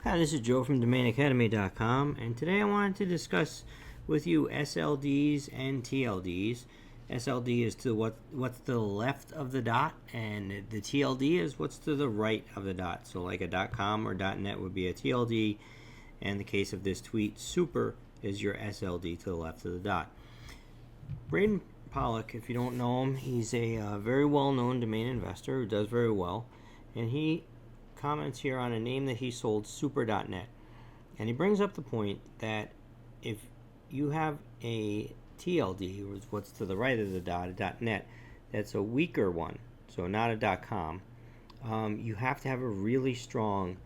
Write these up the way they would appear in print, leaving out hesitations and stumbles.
Hi, this is Joe from DomainAcademy.com, and today I wanted to discuss with you SLDs and TLDs. SLD is to what's to the left of the dot, and the TLD is what's to the right of the dot. So like a .com or .net would be a TLD, and in the case of this tweet, super is your SLD to the left of the dot. Brandon Pollock, if you don't know him, he's a very well-known domain investor who does very well, and he comments here on a name that he sold, super.net, and he brings up the point that if you have a TLD, or what's to the right of the dot, a .net, that's a weaker one, so not a .com, you have to have a really strong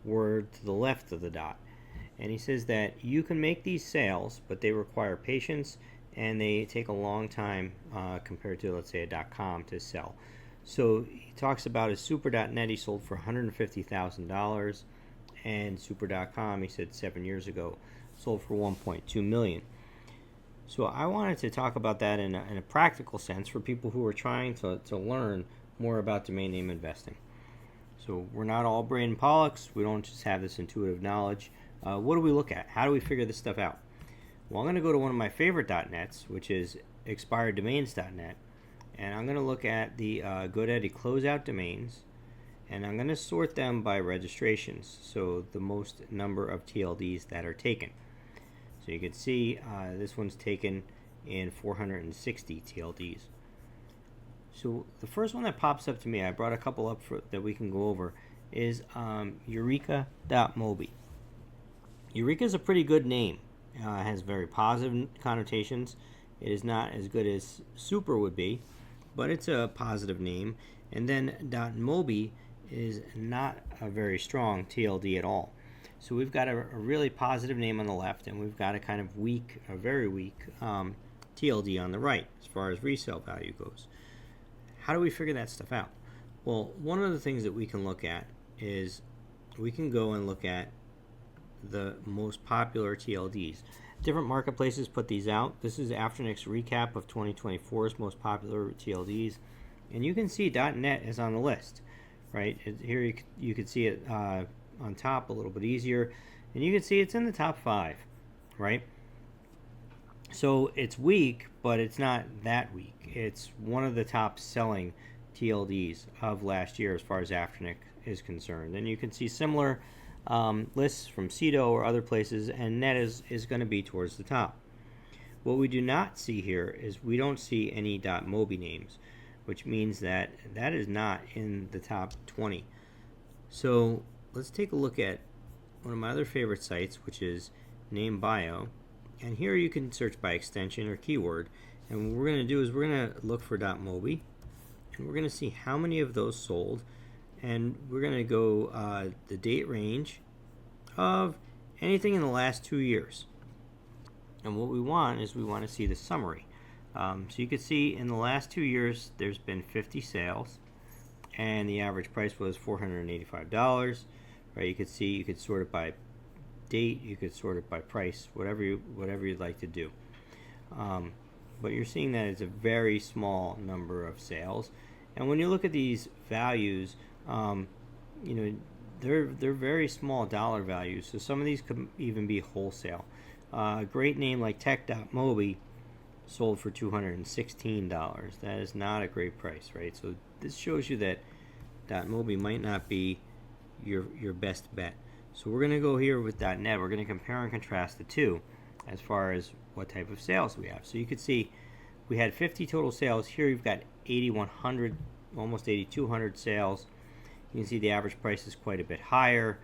word to the left of the dot. And he says that you can make these sales, but they require patience and they take a long time compared to, let's say, a .com to sell. So he talks about his super.net he sold for $150,000, and super.com he said 7 years ago sold for $1.2 million. So I wanted to talk about that in a practical sense for people who are trying to learn more about domain name investing. So we're not all Brandon Pollocks. We don't just have this intuitive knowledge. What do we look at? How do we figure this stuff out? Well, I'm going to go to one of my favorite .nets, which is expireddomains.net. And I'm going to look at the GoDaddy closeout domains, and I'm going to sort them by registrations, so the most number of TLDs that are taken. So you can see this one's taken in 460 TLDs. So the first one that pops up to me, I brought a couple up that we can go over, is Eureka.mobi. Eureka is a pretty good name. It has very positive connotations. It is not as good as super would be, but it's a positive name. And then .mobi is not a very strong TLD at all. So we've got a really positive name on the left, and we've got a kind of weak, a very weak TLD on the right as far as resale value goes. How do we figure that stuff out? Well, one of the things that we can look at is we can go and look at the most popular TLDs. Different marketplaces put these out. This is Afternick's recap of 2024's most popular TLDs, and you can see .net is on the list, right? Here you can see it on top a little bit easier, and you can see it's in the top 5, right? So it's weak, but it's not that weak. It's one of the top selling TLDs of last year as far as Afternick is concerned, and you can see similar lists from Cedo or other places, and net is going to be towards the top. What we do not see here is we don't see any .mobi names, which means that that is not in the top 20. So let's take a look at one of my other favorite sites, which is NameBio, and here you can search by extension or keyword, and what we're going to do is we're going to look for .mobi, and we're going to see how many of those sold, and we're going to go the date range of anything in the last 2 years. And what we want is we want to see the summary. So you can see in the last 2 years there's been 50 sales, and the average price was $485. Right? You could see you could sort it by date, you could sort it by price, whatever you'd like to do. But you're seeing that it's a very small number of sales, and when you look at these values, you know, they're very small dollar values, so some of these could even be wholesale. A great name like tech.mobi sold for $216. That is not a great price, right? So this shows you that .mobi might not be your best bet. So we're going to go here with .net. We're going to compare and contrast the two as far as what type of sales we have. So you can see we had 50 total sales. Here you've got 8,100, almost 8,200 sales. You can see the average price is quite a bit higher,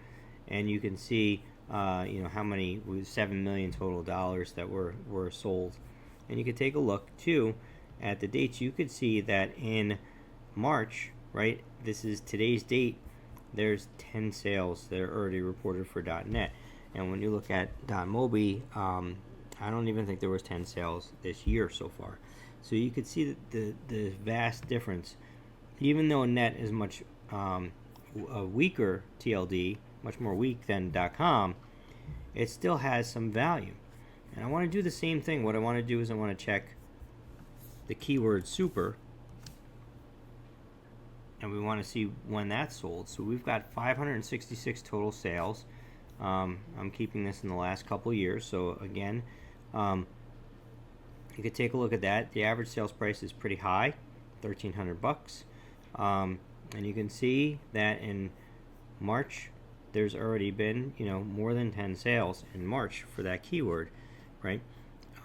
and you can see you know, how many, with $7 million total dollars that were sold. And you could take a look too at the dates. You could see that in March, right, this is today's date, there's 10 sales that are already reported for .net. And when you look at .mobi, I don't even think there was 10 sales this year so far. So you could see the vast difference. Even though net is much a weaker TLD, much more weak than .com, it still has some value. And I want to do the same thing. What I want to do is I want to check the keyword super, and we want to see when that's sold. So we've got 566 total sales I'm keeping this in the last couple years, so again, you could take a look at that. The average sales price is pretty high, $1,300. And you can see that in March, there's already been, more than 10 sales in March for that keyword, right?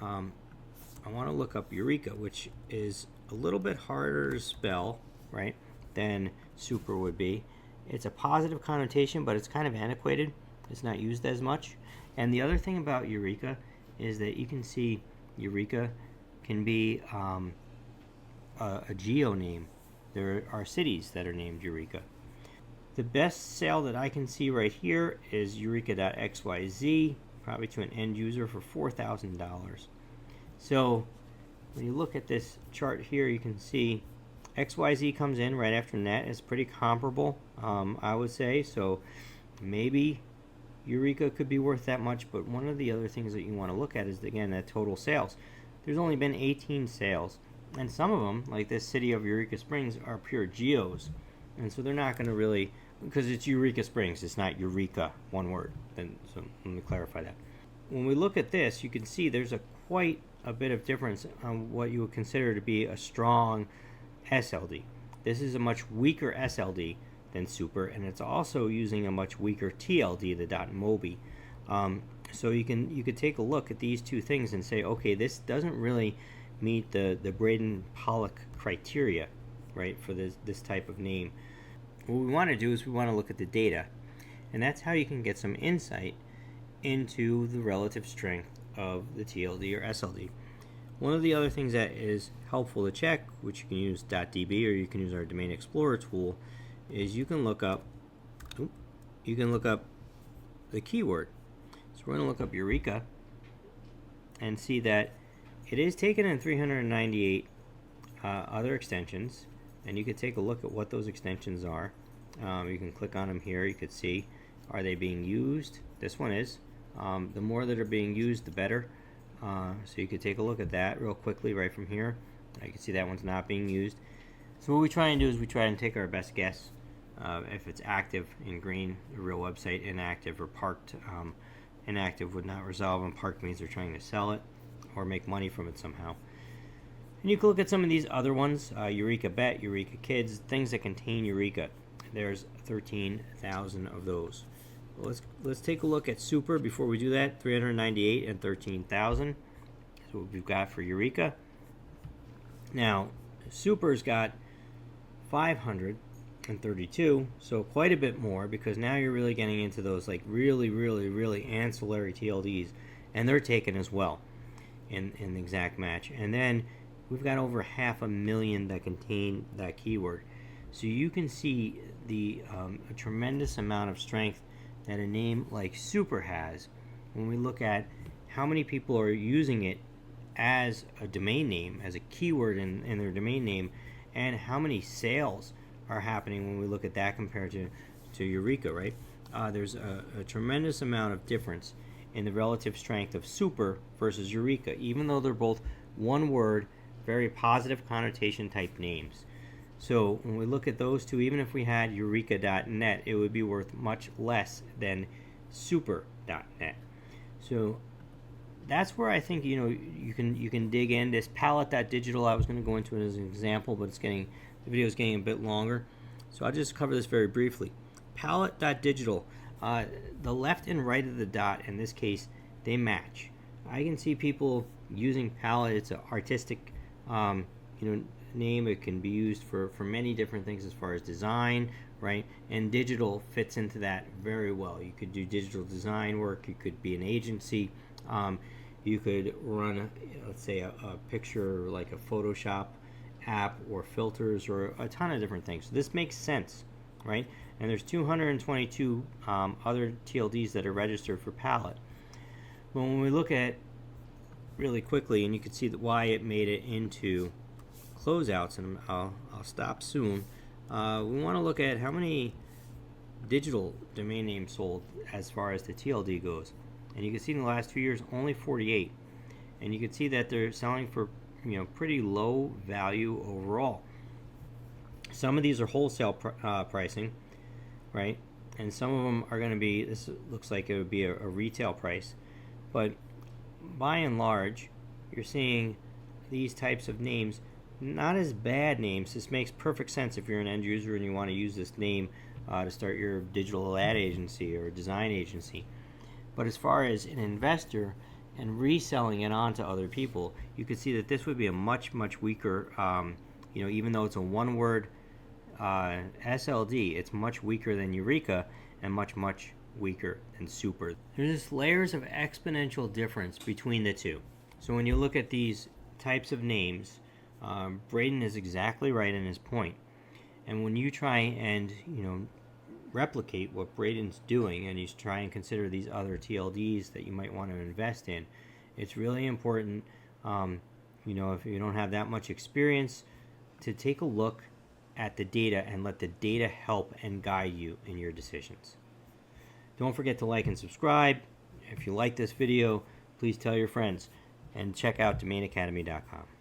I want to look up Eureka, which is a little bit harder to spell, right, than super would be. It's a positive connotation, but it's kind of antiquated. It's not used as much. And the other thing about Eureka is that you can see Eureka can be a geo name. There are cities that are named Eureka. The best sale that I can see right here is Eureka.xyz, probably to an end user for $4,000. So when you look at this chart here, you can see XYZ comes in right after net. It's pretty comparable, I would say. So maybe Eureka could be worth that much, but one of the other things that you want to look at is, again, that total sales. There's only been 18 sales, and some of them, like this city of Eureka Springs, are pure geos, and so they're not going to really, because it's Eureka Springs, it's not Eureka, one word. So let me clarify that. When we look at this, you can see there's quite a bit of difference on what you would consider to be a strong SLD. This is a much weaker SLD than super, and it's also using a much weaker TLD, the .mobi. So you could take a look at these two things and say, okay, this doesn't really meet the Brandon Pollock criteria, right, for this type of name. What we want to do is we want to look at the data, and that's how you can get some insight into the relative strength of the TLD or SLD. One of the other things that is helpful to check, which you can use .db or you can use our Domain Explorer tool, is you can look up the keyword. So we're going to look up Eureka and see that it is taken in 398 other extensions, and you could take a look at what those extensions are. You can click on them here. You could see, are they being used? This one is. The more that are being used, the better. So you could take a look at that real quickly right from here. You can see that one's not being used. So what we try and do is we try and take our best guess. If it's active in green, the real website, inactive or parked. Inactive would not resolve, and parked means they're trying to sell it or make money from it somehow. And you can look at some of these other ones, Eureka Bet, Eureka Kids, things that contain Eureka. There's 13,000 of those. Let's take a look at super before we do that. 398 and 13,000 is what we've got for Eureka. Now, super's got 532, so quite a bit more, because now you're really getting into those like really ancillary TLDs, and they're taken as well in the exact match. And then we've got over 500,000 that contain that keyword. So you can see a tremendous amount of strength that a name like super has when we look at how many people are using it as a domain name, as a keyword in their domain name, and how many sales are happening when we look at that compared to Eureka, right? There's a tremendous amount of difference in the relative strength of super versus Eureka, even though they're both one word, very positive connotation type names. So when we look at those two, even if we had Eureka.net, it would be worth much less than super.net. So that's where I think you can dig in. This Palette.digital, I was going to go into it as an example, but the video is getting a bit longer, so I'll just cover this very briefly. Palette.digital, the left and right of the dot in this case, they match. I can see people using Palette. It's an artistic name. It can be used for many different things as far as design, right? And digital fits into that very well. You could do digital design work. You could be an agency. You could run, let's say, a picture like a Photoshop app or filters or a ton of different things. So this makes sense, right? And there's 222 other TLDs that are registered for Palette. But when we look at really quickly, and you can see why it made it into closeouts, and I'll stop soon. We want to look at how many digital domain names sold as far as the TLD goes, and you can see in the last 2 years only 48, and you can see that they're selling for pretty low value overall. Some of these are wholesale pricing, right? and some of them are going to be, this looks like it would be a retail price, but by and large you're seeing these types of names not as bad names. This makes perfect sense if you're an end user and you want to use this name to start your digital ad agency or design agency. But as far as an investor and reselling it on to other people, you could see that this would be a much weaker, even though it's a one-word SLD, it's much weaker than Eureka and much weaker than Super. There's just layers of exponential difference between the two. So when you look at these types of names, Braden is exactly right in his point. And when you try and replicate what Braden's doing, and you try and consider these other TLDs that you might want to invest in, it's really important, if you don't have that much experience, to take a look at the data and let the data help and guide you in your decisions. Don't forget to like and subscribe. If you like this video, please tell your friends, and check out domainacademy.com.